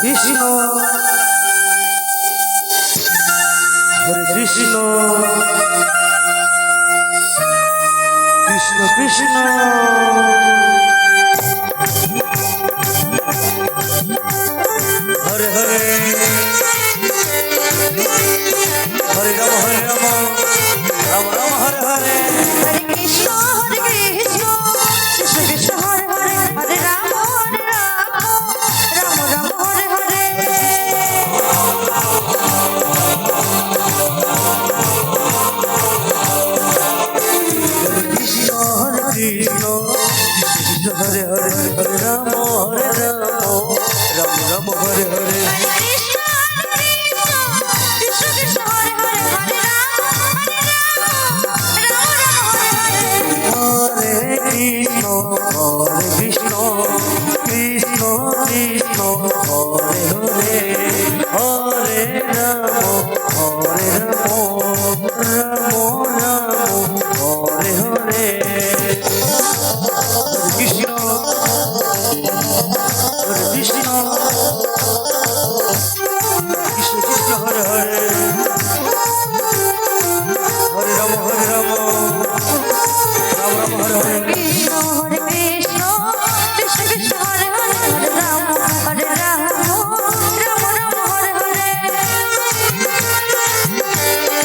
Krishna Hare Krishna Krishna Krishna Hare Hare Hare Ram Ram Ram Hare Hare Hare Krishna Krishna Krishna Hare Hare Hare Ram Ram Ram Hare Hare Krishna Krishna Krishna Hare Hare Hare Ram